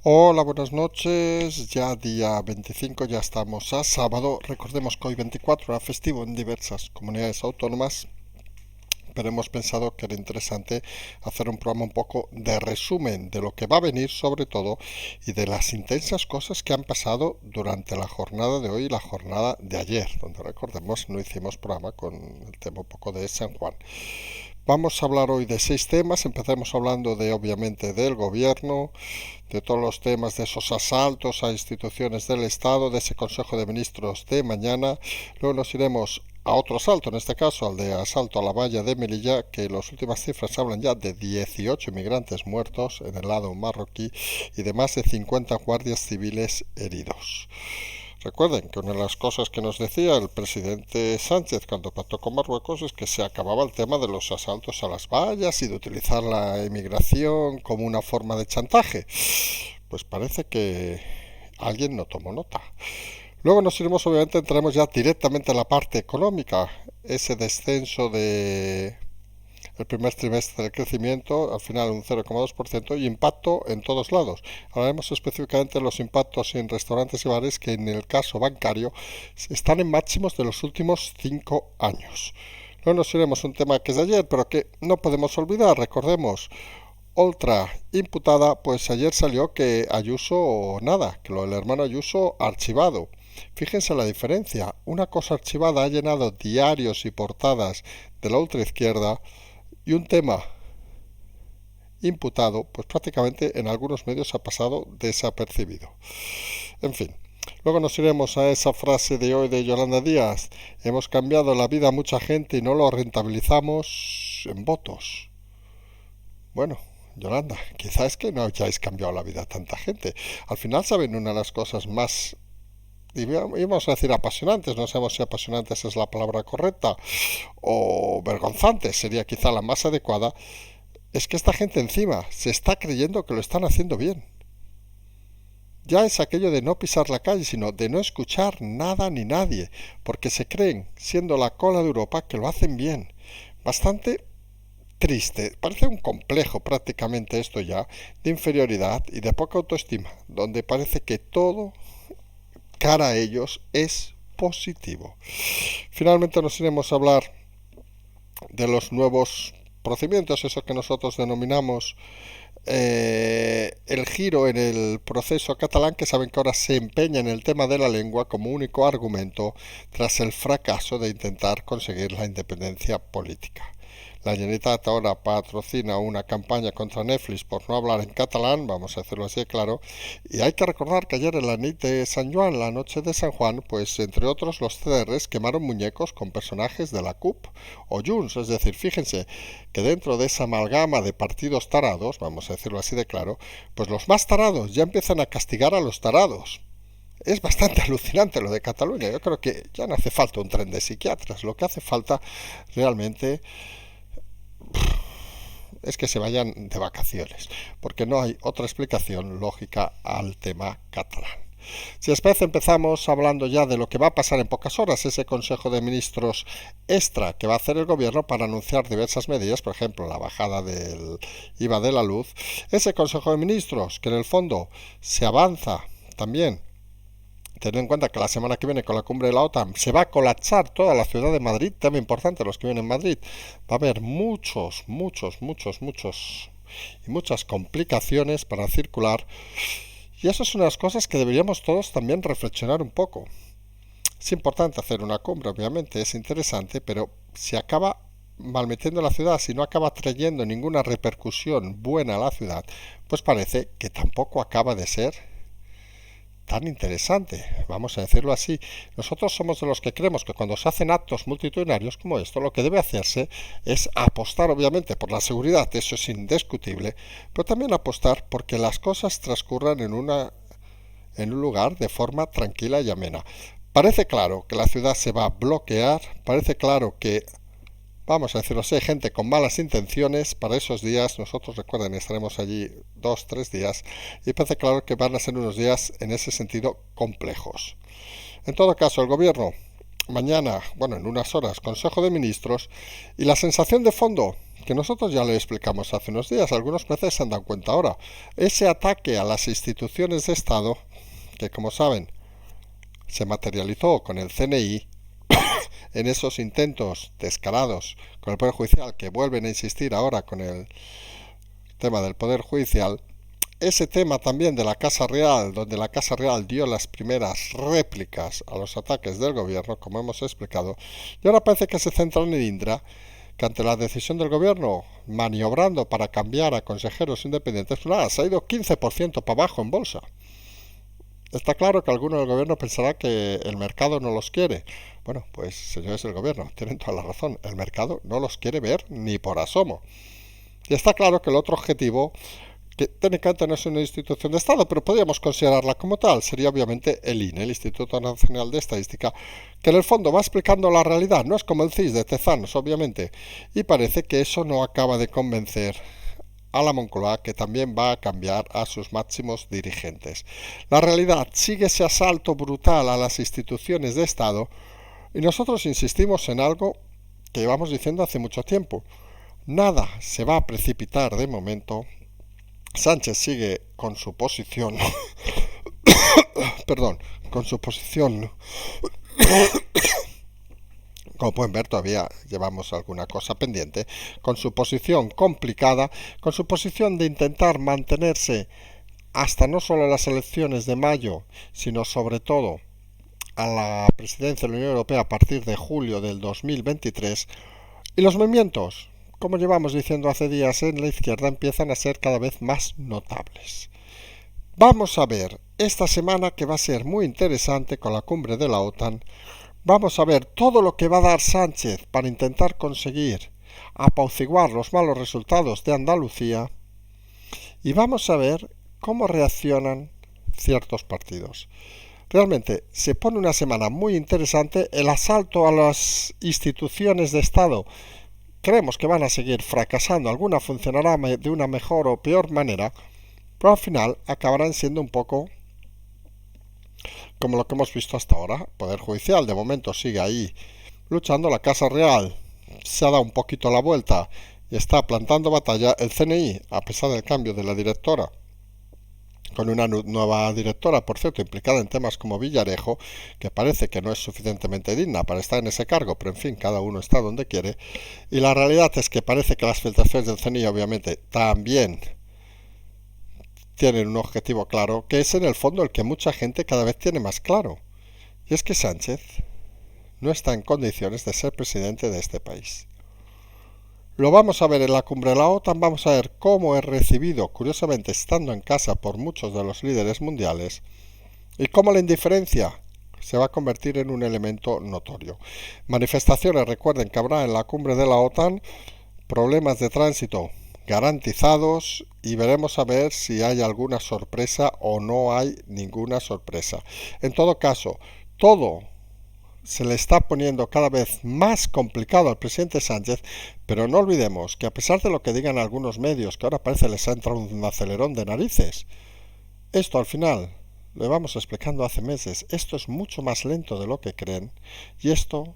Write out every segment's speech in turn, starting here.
Hola, buenas noches. Ya día 25, ya estamos a sábado. Recordemos que hoy 24 era festivo en diversas comunidades autónomas, pero hemos pensado que era interesante hacer un programa un poco de resumen de lo que va a venir sobre todo y de las intensas cosas que han pasado durante la jornada de hoy y la jornada de ayer, donde recordemos no hicimos programa con el tema un poco de San Juan. Vamos a hablar hoy de 6 temas. Empezaremos hablando de, obviamente, del gobierno, de todos los temas de esos asaltos a instituciones del Estado, de ese Consejo de Ministros de mañana. Luego nos iremos a otro asalto, en este caso al de asalto a la valla de Melilla, que las últimas cifras hablan ya de 18 inmigrantes muertos en el lado marroquí y de más de 50 guardias civiles heridos. Recuerden que una de las cosas que nos decía el presidente Sánchez cuando pactó con Marruecos es que se acababa el tema de los asaltos a las vallas y de utilizar la emigración como una forma de chantaje. Pues parece que alguien no tomó nota. Luego nos iremos, obviamente, entraremos ya directamente a la parte económica, ese descenso de el primer trimestre de crecimiento, al final un 0,2% y impacto en todos lados. Hablaremos específicamente de los impactos en restaurantes y bares que en el caso bancario están en máximos de los últimos 5 años. Luego nos iremos a un tema que es de ayer, pero que no podemos olvidar, recordemos. Otra imputada, pues ayer salió que Ayuso nada, que lo del hermano Ayuso archivado. Fíjense la diferencia. Una cosa archivada ha llenado diarios y portadas de la ultraizquierda y un tema imputado, pues prácticamente en algunos medios ha pasado desapercibido. En fin, luego nos iremos a esa frase de hoy de Yolanda Díaz. Hemos cambiado la vida a mucha gente y no lo rentabilizamos en votos. Bueno, Yolanda, quizás es que no hayáis cambiado la vida a tanta gente. Al final saben una de las cosas más, íbamos a decir apasionantes, no sabemos si apasionantes es la palabra correcta, o vergonzantes sería quizá la más adecuada, es que esta gente encima se está creyendo que lo están haciendo bien. Ya es aquello de no pisar la calle, sino de no escuchar nada ni nadie, porque se creen, siendo la cola de Europa, que lo hacen bien. Bastante triste, parece un complejo prácticamente esto ya, de inferioridad y de poca autoestima, donde parece que todo cara a ellos es positivo. Finalmente nos iremos a hablar de los nuevos procedimientos, eso que nosotros denominamos el giro en el proceso catalán, que saben que ahora se empeña en el tema de la lengua como único argumento tras el fracaso de intentar conseguir la independencia política. La Generalitat ahora patrocina una campaña contra Netflix por no hablar en catalán, vamos a decirlo así claro, y hay que recordar que ayer en la nit de San Juan, la noche de San Juan, pues entre otros los CDRs quemaron muñecos con personajes de la CUP o Junts, es decir, fíjense que dentro de esa amalgama de partidos tarados, vamos a decirlo así de claro, pues los más tarados ya empiezan a castigar a los tarados. Es bastante alucinante lo de Cataluña. Yo creo que ya no hace falta un tren de psiquiatras. Lo que hace falta realmente es que se vayan de vacaciones, porque no hay otra explicación lógica al tema catalán. Si les parece, empezamos hablando ya de lo que va a pasar en pocas horas, ese Consejo de Ministros extra que va a hacer el Gobierno para anunciar diversas medidas, por ejemplo, la bajada del IVA de la luz. Ese Consejo de Ministros que en el fondo se avanza también. Tened en cuenta que la semana que viene con la cumbre de la OTAN se va a colapsar toda la ciudad de Madrid, tema importante los que viven en Madrid. Va a haber muchos y muchas complicaciones para circular. Y eso es una de las cosas que deberíamos todos también reflexionar un poco. Es importante hacer una cumbre, obviamente, es interesante, pero si acaba malmetiendo la ciudad, si no acaba trayendo ninguna repercusión buena a la ciudad, pues parece que tampoco acaba de ser tan interesante, vamos a decirlo así. Nosotros somos de los que creemos que cuando se hacen actos multitudinarios como esto, lo que debe hacerse es apostar obviamente por la seguridad, eso es indiscutible, pero también apostar porque las cosas transcurran en un lugar de forma tranquila y amena. Parece claro que la ciudad se va a bloquear, parece claro que, vamos a decirlo así, hay gente con malas intenciones para esos días. Nosotros, recuerden, estaremos allí 2, 3 días y parece claro que van a ser unos días en ese sentido complejos. En todo caso, el gobierno mañana, bueno, en unas horas, Consejo de Ministros, y la sensación de fondo, que nosotros ya le explicamos hace unos días, algunos jueces se han dado cuenta ahora. Ese ataque a las instituciones de Estado, que como saben, se materializó con el CNI, en esos intentos descarados con el Poder Judicial, que vuelven a insistir ahora con el tema del Poder Judicial, ese tema también de la Casa Real, donde la Casa Real dio las primeras réplicas a los ataques del gobierno, como hemos explicado, y ahora parece que se centran en Indra, que ante la decisión del gobierno, maniobrando para cambiar a consejeros independientes, pues nada, se ha ido 15% para abajo en bolsa. Está claro que alguno del gobierno pensará que el mercado no los quiere. Bueno, pues señores del gobierno, tienen toda la razón. El mercado no los quiere ver ni por asomo. Y está claro que el otro objetivo, que técnicamente no es una institución de Estado, pero podríamos considerarla como tal, sería obviamente el INE, el Instituto Nacional de Estadística, que en el fondo va explicando la realidad, no es como el CIS de Tezanos, obviamente, y parece que eso no acaba de convencer a la Moncloa, que también va a cambiar a sus máximos dirigentes. La realidad sigue ese asalto brutal a las instituciones de Estado y nosotros insistimos en algo que llevamos diciendo hace mucho tiempo. Nada se va a precipitar de momento. Sánchez sigue con su posición, perdón, con su posición. Como pueden ver, todavía llevamos alguna cosa pendiente, con su posición complicada, con su posición de intentar mantenerse hasta no solo las elecciones de mayo, sino sobre todo a la presidencia de la Unión Europea a partir de julio del 2023, y los movimientos, como llevamos diciendo hace días en la izquierda, empiezan a ser cada vez más notables. Vamos a ver esta semana, que va a ser muy interesante con la cumbre de la OTAN. Vamos a ver todo lo que va a dar Sánchez para intentar conseguir apaciguar los malos resultados de Andalucía, y vamos a ver cómo reaccionan ciertos partidos. Realmente se pone una semana muy interesante. El asalto a las instituciones de Estado creemos que van a seguir fracasando, alguna funcionará de una mejor o peor manera, pero al final acabarán siendo un poco como lo que hemos visto hasta ahora. Poder Judicial de momento sigue ahí luchando, la Casa Real se ha dado un poquito la vuelta y está plantando batalla. El CNI, a pesar del cambio de la directora, con una nueva directora, por cierto, implicada en temas como Villarejo, que parece que no es suficientemente digna para estar en ese cargo, pero en fin, cada uno está donde quiere, y la realidad es que parece que las filtraciones del CNI obviamente también tienen un objetivo claro, que es en el fondo el que mucha gente cada vez tiene más claro, y es que Sánchez no está en condiciones de ser presidente de este país. Lo vamos a ver en la cumbre de la OTAN, vamos a ver cómo es recibido, curiosamente estando en casa, por muchos de los líderes mundiales, y cómo la indiferencia se va a convertir en un elemento notorio. Manifestaciones, recuerden que habrá en la cumbre de la OTAN, problemas de tránsito garantizados, y veremos a ver si hay alguna sorpresa o no hay ninguna sorpresa. En todo caso, todo se le está poniendo cada vez más complicado al presidente Sánchez, pero no olvidemos que a pesar de lo que digan algunos medios, que ahora parece les ha entrado un acelerón de narices, esto al final, lo vamos explicando hace meses, esto es mucho más lento de lo que creen, y esto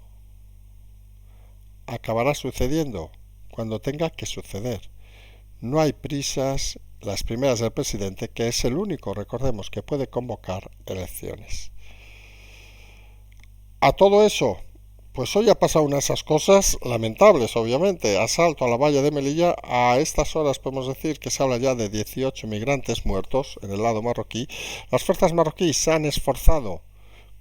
acabará sucediendo cuando tenga que suceder. No hay prisas, las primeras del presidente, que es el único, recordemos, que puede convocar elecciones. A todo eso, pues hoy ha pasado una de esas cosas lamentables, obviamente. Asalto a la valla de Melilla. A estas horas podemos decir que se habla ya de 18 migrantes muertos en el lado marroquí. Las fuerzas marroquíes se han esforzado,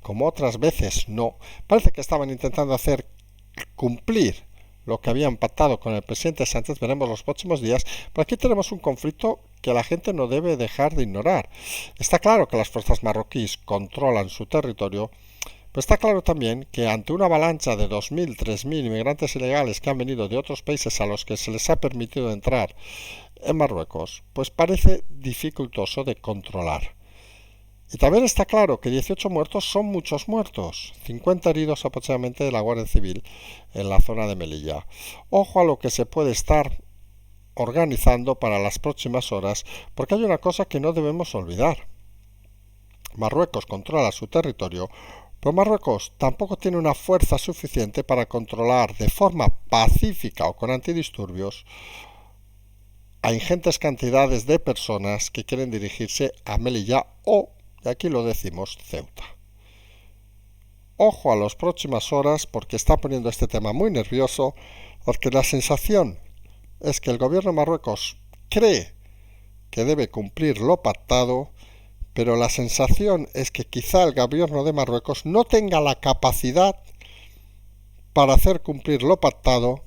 como otras veces no. Parece que estaban intentando hacer cumplir lo que habían pactado con el presidente Sánchez. Veremos los próximos días. Pero aquí tenemos un conflicto que la gente no debe dejar de ignorar. Está claro que las fuerzas marroquíes controlan su territorio, pero está claro también que ante una avalancha de 2.000, 3.000 inmigrantes ilegales que han venido de otros países a los que se les ha permitido entrar en Marruecos, pues parece dificultoso de controlar. Y también está claro que 18 muertos son muchos muertos, 50 heridos aproximadamente de la Guardia Civil en la zona de Melilla. Ojo a lo que se puede estar organizando para las próximas horas, porque hay una cosa que no debemos olvidar. Marruecos controla su territorio, Pero Marruecos tampoco tiene una fuerza suficiente para controlar de forma pacífica o con antidisturbios a ingentes cantidades de personas que quieren dirigirse a Melilla o, y aquí lo decimos, Ceuta. Ojo a las próximas horas porque está poniendo este tema muy nervioso, porque la sensación es que el gobierno de Marruecos cree que debe cumplir lo pactado, pero la sensación es que quizá el gobierno de Marruecos no tenga la capacidad para hacer cumplir lo pactado,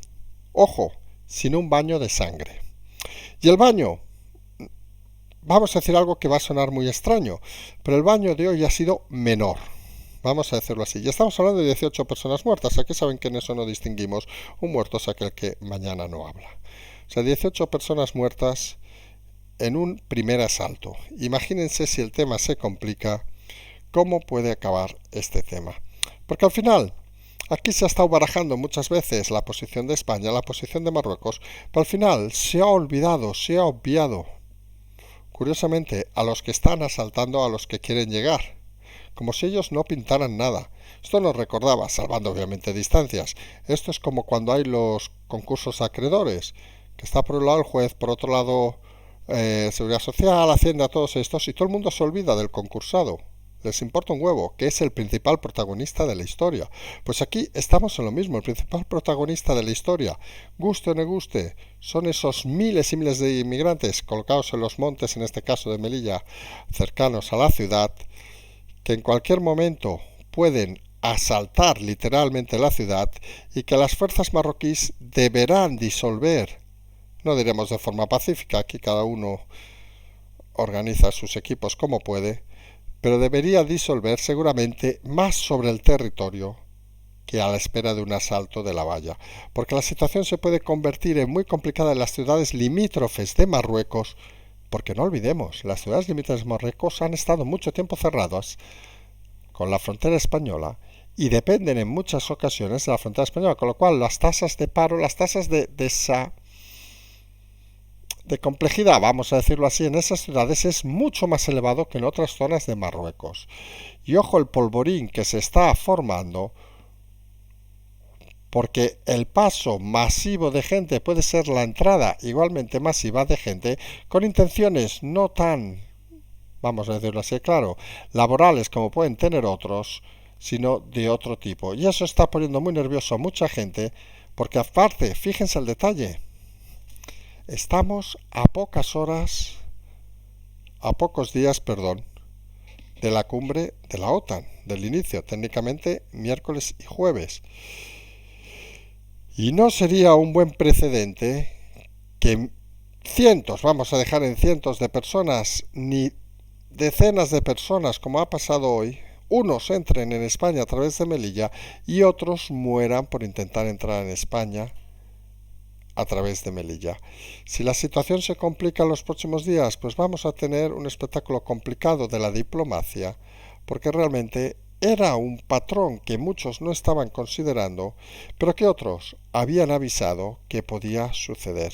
ojo, sin un baño de sangre. Y el baño, vamos a decir algo que va a sonar muy extraño, pero el baño de hoy ha sido menor. Vamos a decirlo así. Ya estamos hablando de 18 personas muertas. Aquí saben que en eso no distinguimos. Un muerto es aquel que mañana no habla. O sea, 18 personas muertas en un primer asalto. Imagínense si el tema se complica, cómo puede acabar este tema. Porque al final, aquí se ha estado barajando muchas veces la posición de España, la posición de Marruecos, pero al final se ha olvidado, se ha obviado, curiosamente, a los que están asaltando, a los que quieren llegar, como si ellos no pintaran nada. Esto nos recordaba, salvando obviamente distancias, esto es como cuando hay los concursos acreedores, que está por un lado el juez, por otro lado Seguridad Social, Hacienda, todos estos, y todo el mundo se olvida del concursado. Les importa un huevo, que es el principal protagonista de la historia. Pues aquí estamos en lo mismo, el principal protagonista de la historia, guste o no guste, son esos miles y miles de inmigrantes colocados en los montes, en este caso de Melilla, cercanos a la ciudad, que en cualquier momento pueden asaltar literalmente la ciudad y que las fuerzas marroquíes deberán disolver, no diremos de forma pacífica, aquí cada uno organiza sus equipos como puede, pero debería disolver seguramente más sobre el territorio que a la espera de un asalto de la valla, porque la situación se puede convertir en muy complicada en las ciudades limítrofes de Marruecos, porque no olvidemos, las ciudades limítrofes de Marruecos han estado mucho tiempo cerradas con la frontera española y dependen en muchas ocasiones de la frontera española, con lo cual las tasas de paro, las tasas de complejidad, vamos a decirlo así, en esas ciudades es mucho más elevado que en otras zonas de Marruecos. Y ojo el polvorín que se está formando, porque el paso masivo de gente puede ser la entrada igualmente masiva de gente con intenciones no tan, vamos a decirlo así, claro, laborales como pueden tener otros, sino de otro tipo. Y eso está poniendo muy nervioso a mucha gente, porque aparte, fíjense el detalle, estamos a pocos días, de la cumbre de la OTAN, del inicio, técnicamente miércoles y jueves. Y no sería un buen precedente que cientos, vamos a dejar en cientos de personas, ni decenas de personas, como ha pasado hoy, unos entren en España a través de Melilla y otros mueran por intentar entrar en España a través de Melilla. Si la situación se complica en los próximos días, pues vamos a tener un espectáculo complicado de la diplomacia, porque realmente era un patrón que muchos no estaban considerando, pero que otros habían avisado que podía suceder.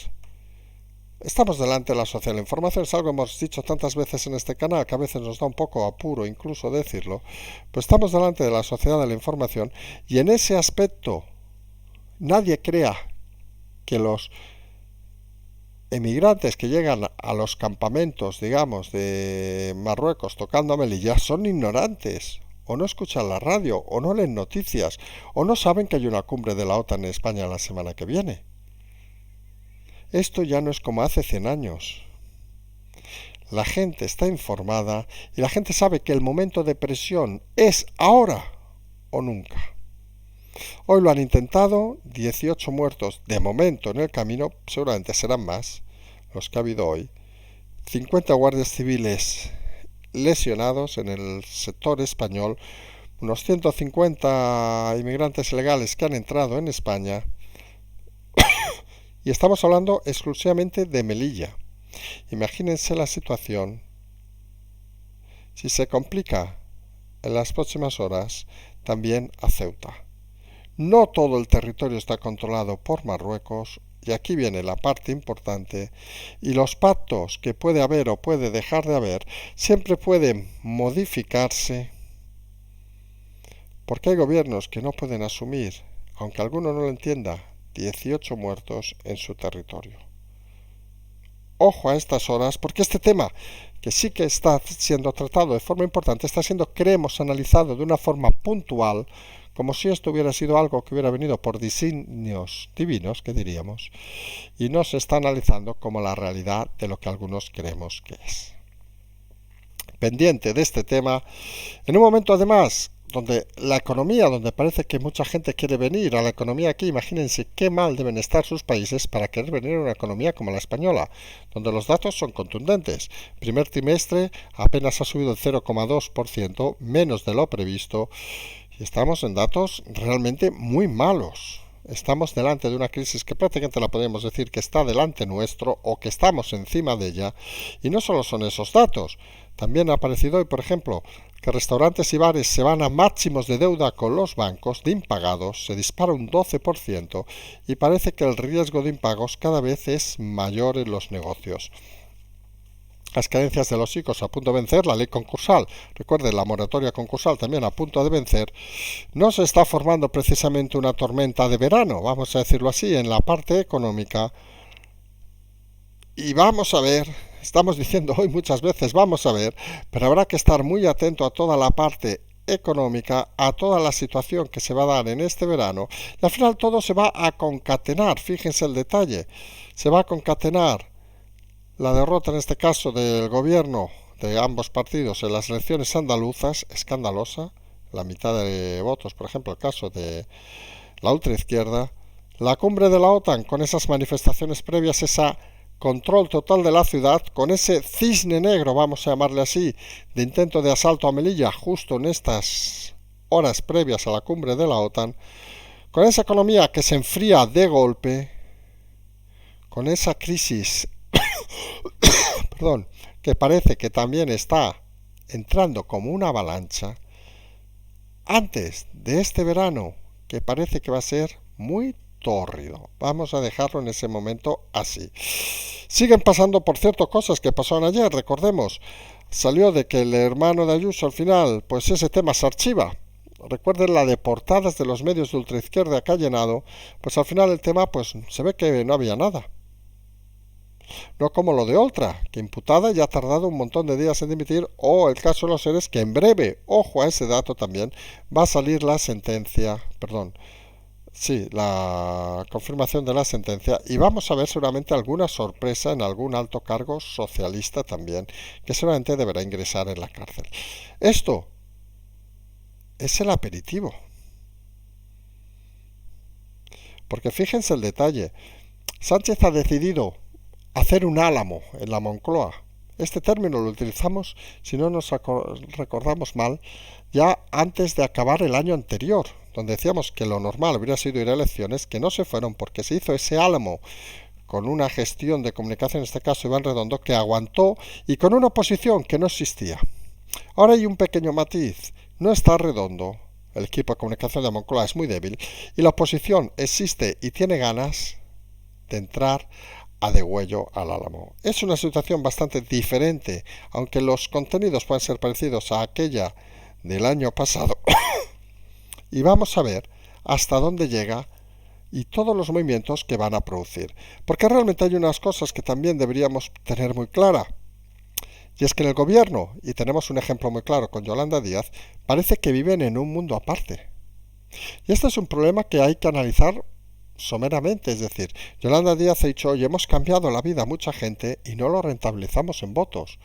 Estamos delante de la sociedad de la información, es algo que hemos dicho tantas veces en este canal que a veces nos da un poco apuro incluso decirlo, pero estamos delante de la sociedad de la información y en ese aspecto nadie crea que los emigrantes que llegan a los campamentos, digamos, de Marruecos tocando a Melilla son ignorantes, o no escuchan la radio, o no leen noticias, o no saben que hay una cumbre de la OTAN en España la semana que viene. Esto ya no es como hace 100 años. La gente está informada y la gente sabe que el momento de presión es ahora o nunca. Hoy lo han intentado, 18 muertos de momento en el camino, seguramente serán más los que ha habido hoy, 50 guardias civiles lesionados en el sector español, unos 150 inmigrantes ilegales que han entrado en España, y estamos hablando exclusivamente de Melilla. Imagínense la situación si se complica en las próximas horas también a Ceuta. No todo el territorio está controlado por Marruecos, y aquí viene la parte importante, y los pactos que puede haber o puede dejar de haber siempre pueden modificarse Porque hay gobiernos que no pueden asumir, aunque alguno no lo entienda, 18 muertos en su territorio. Ojo a estas horas, porque este tema, que sí que está siendo tratado de forma importante, está siendo, creemos, analizado de una forma puntual, como si esto hubiera sido algo que hubiera venido por designios divinos, que diríamos, y no se está analizando como la realidad de lo que algunos creemos que es. Pendiente de este tema, en un momento además donde la economía, donde parece que mucha gente quiere venir a la economía aquí, imagínense qué mal deben estar sus países para querer venir a una economía como la española, donde los datos son contundentes. Primer trimestre apenas ha subido el 0,2%, menos de lo previsto, y estamos en datos realmente muy malos. Estamos delante de una crisis que prácticamente la podemos decir que está delante nuestro o que estamos encima de ella. Y no solo son esos datos. También ha aparecido hoy, por ejemplo, que restaurantes y bares se van a máximos de deuda con los bancos de impagados, se dispara un 12% y parece que el riesgo de impagos cada vez es mayor en los negocios. Las carencias de los ICOs a punto de vencer, la ley concursal, recuerden, la moratoria concursal también a punto de vencer, no se está formando precisamente una tormenta de verano, vamos a decirlo así, en la parte económica. Y vamos a ver, estamos diciendo hoy muchas veces, vamos a ver, pero habrá que estar muy atento a toda la parte económica, a toda la situación que se va a dar en este verano, y al final todo se va a concatenar, fíjense el detalle, se va a concatenar la derrota en este caso del gobierno de ambos partidos en las elecciones andaluzas, escandalosa, la mitad de votos, por ejemplo, el caso de la ultraizquierda, la cumbre de la OTAN con esas manifestaciones previas, esa control total de la ciudad, con ese cisne negro, vamos a llamarle así, de intento de asalto a Melilla justo en estas horas previas a la cumbre de la OTAN, con esa economía que se enfría de golpe, con esa crisis que parece que también está entrando como una avalancha, antes de este verano, que parece que va a ser muy tórrido. Vamos a dejarlo en ese momento así. Siguen pasando, por cierto, cosas que pasaron ayer, recordemos. Salió de que el hermano de Ayuso al final, pues ese tema se archiva. Recuerden la de portadas de los medios de ultraizquierda que ha llenado, pues al final el tema, pues se ve que no había nada. No como lo de Oltra, que imputada ya ha tardado un montón de días en dimitir, o el caso de los seres que en breve, ojo a ese dato también, va a salir la sentencia, la confirmación de la sentencia, y vamos a ver seguramente alguna sorpresa en algún alto cargo socialista también, que seguramente deberá ingresar en la cárcel. Esto es el aperitivo. Porque fíjense el detalle, Sánchez ha decidido hacer un álamo en la Moncloa. Este término lo utilizamos, si no nos recordamos mal, ya antes de acabar el año anterior, donde decíamos que lo normal hubiera sido ir a elecciones, que no se fueron porque se hizo ese álamo con una gestión de comunicación, en este caso Iván Redondo, que aguantó y con una oposición que no existía. Ahora hay un pequeño matiz, no está Redondo, el equipo de comunicación de Moncloa es muy débil, y la oposición existe y tiene ganas de entrar a degüello al álamo. Es una situación bastante diferente, aunque los contenidos pueden ser parecidos a aquella del año pasado. Y vamos a ver hasta dónde llega y todos los movimientos que van a producir. Porque realmente hay unas cosas que también deberíamos tener muy clara. Y es que en el gobierno, y tenemos un ejemplo muy claro con Yolanda Díaz, parece que viven en un mundo aparte. Y este es un problema que hay que analizar someramente, es decir, Yolanda Díaz ha dicho, oye, hemos cambiado la vida a mucha gente y no lo rentabilizamos en votos.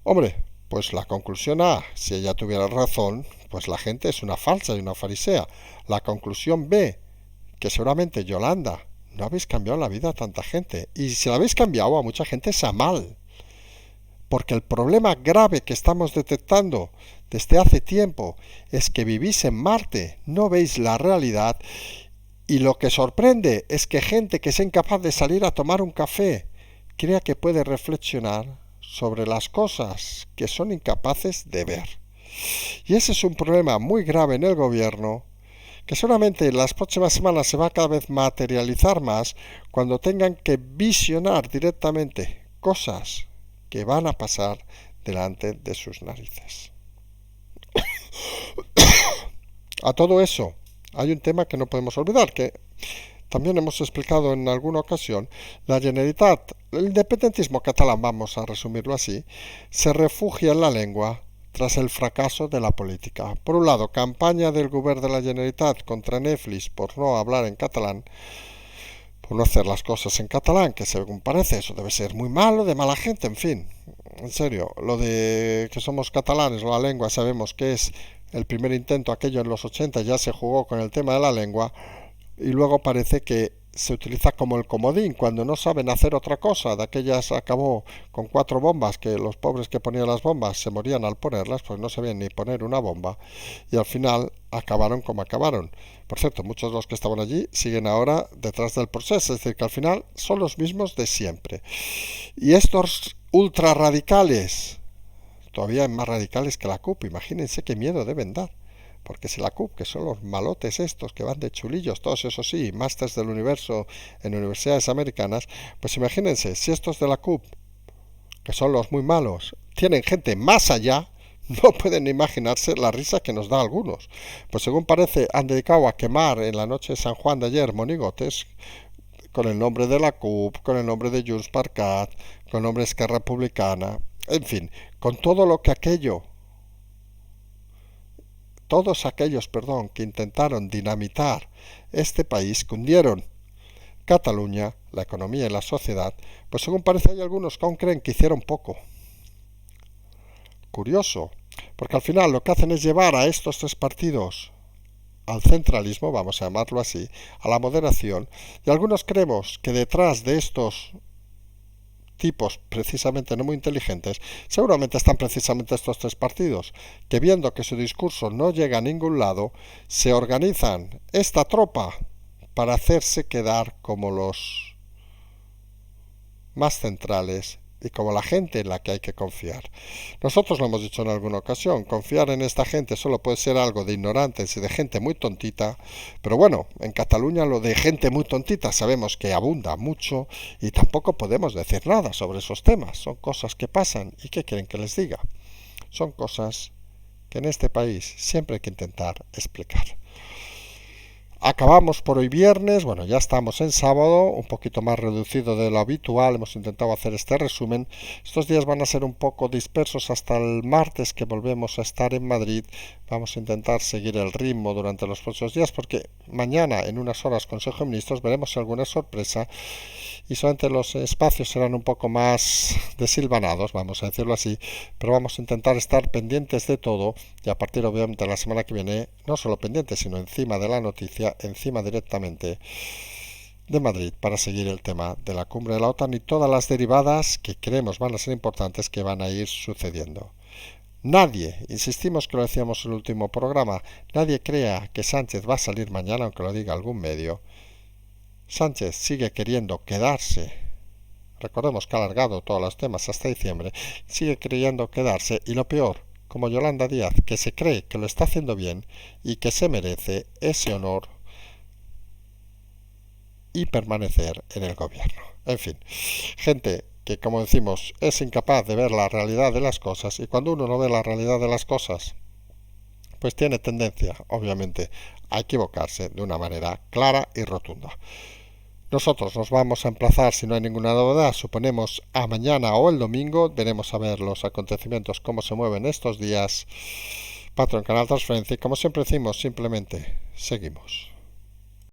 Hombre, pues la conclusión A, si ella tuviera razón, pues la gente es una falsa y una farisea. La conclusión B, que seguramente Yolanda, no habéis cambiado la vida a tanta gente. Y si la habéis cambiado a mucha gente es a mal. Porque el problema grave que estamos detectando desde hace tiempo es que vivís en Marte, no veis la realidad. Y lo que sorprende es que gente que es incapaz de salir a tomar un café crea que puede reflexionar sobre las cosas que son incapaces de ver. Y ese es un problema muy grave en el gobierno, que seguramente en las próximas semanas se va a cada vez materializar más cuando tengan que visionar directamente cosas que van a pasar delante de sus narices. A todo eso, hay un tema que no podemos olvidar, que también hemos explicado en alguna ocasión. La Generalitat, el independentismo catalán, vamos a resumirlo así, se refugia en la lengua tras el fracaso de la política. Por un lado, campaña del gobierno de la Generalitat contra Netflix por no hablar en catalán, por no hacer las cosas en catalán, que según parece eso debe ser muy malo, de mala gente, en fin. En serio, lo de que somos catalanes, la lengua, sabemos que es el primer intento, aquello en los 80 ya se jugó con el tema de la lengua, y luego parece que se utiliza como el comodín cuando no saben hacer otra cosa. De aquellas acabó con 4 bombas, que los pobres que ponían las bombas se morían al ponerlas, pues no sabían ni poner una bomba, y al final acabaron como acabaron. Por cierto, muchos de los que estaban allí siguen ahora detrás del proceso, es decir, que al final son los mismos de siempre. Y estos ultra radicales, todavía más radicales que la CUP, imagínense qué miedo deben dar. Porque si la CUP, que son los malotes estos que van de chulillos, todos eso sí, másters del universo en universidades americanas, pues imagínense, si estos de la CUP, que son los muy malos, tienen gente más allá, no pueden imaginarse la risa que nos da a algunos. Pues según parece, han dedicado a quemar en la noche de San Juan de ayer monigotes con el nombre de la CUP, con el nombre de Junts per Cat, con el nombre de Esquerra Republicana, en fin, con todo lo que aquello, todos aquellos, que intentaron dinamitar este país, que hundieron Cataluña, la economía y la sociedad, pues según parece hay algunos que aún creen que hicieron poco. Curioso, porque al final lo que hacen es llevar a estos 3 partidos al centralismo, vamos a llamarlo así, a la moderación, y algunos creemos que detrás de estos tipos precisamente no muy inteligentes, seguramente están precisamente estos 3 partidos, que viendo que su discurso no llega a ningún lado, se organizan esta tropa para hacerse quedar como los más centrales y como la gente en la que hay que confiar. Nosotros lo hemos dicho en alguna ocasión, confiar en esta gente solo puede ser algo de ignorantes y de gente muy tontita, pero bueno, en Cataluña lo de gente muy tontita sabemos que abunda mucho y tampoco podemos decir nada sobre esos temas, son cosas que pasan y ¿qué quieren que les diga? Son cosas que en este país siempre hay que intentar explicar. Acabamos por hoy viernes, bueno, ya estamos en sábado, un poquito más reducido de lo habitual, hemos intentado hacer este resumen. Estos días van a ser un poco dispersos hasta el martes que volvemos a estar en Madrid. Vamos a intentar seguir el ritmo durante los próximos días porque mañana en unas horas Consejo de Ministros veremos si alguna sorpresa y solamente los espacios serán un poco más desilvanados, vamos a decirlo así, pero vamos a intentar estar pendientes de todo y a partir obviamente de la semana que viene, no solo pendientes, sino encima de la noticia, encima directamente de Madrid para seguir el tema de la cumbre de la OTAN y todas las derivadas que creemos van a ser importantes que van a ir sucediendo. Nadie, insistimos que lo decíamos en el último programa, nadie crea que Sánchez va a salir mañana, aunque lo diga algún medio. Sánchez sigue queriendo quedarse, recordemos que ha alargado todos los temas hasta diciembre, sigue queriendo quedarse y lo peor, como Yolanda Díaz, que se cree que lo está haciendo bien y que se merece ese honor y permanecer en el gobierno. En fin, gente que como decimos es incapaz de ver la realidad de las cosas y cuando uno no ve la realidad de las cosas pues tiene tendencia obviamente a equivocarse de una manera clara y rotunda. Nosotros nos vamos a emplazar, si no hay ninguna novedad, suponemos a mañana o el domingo, veremos a ver los acontecimientos, cómo se mueven estos días. Patreon, Canal Transferencia y como siempre decimos, simplemente seguimos.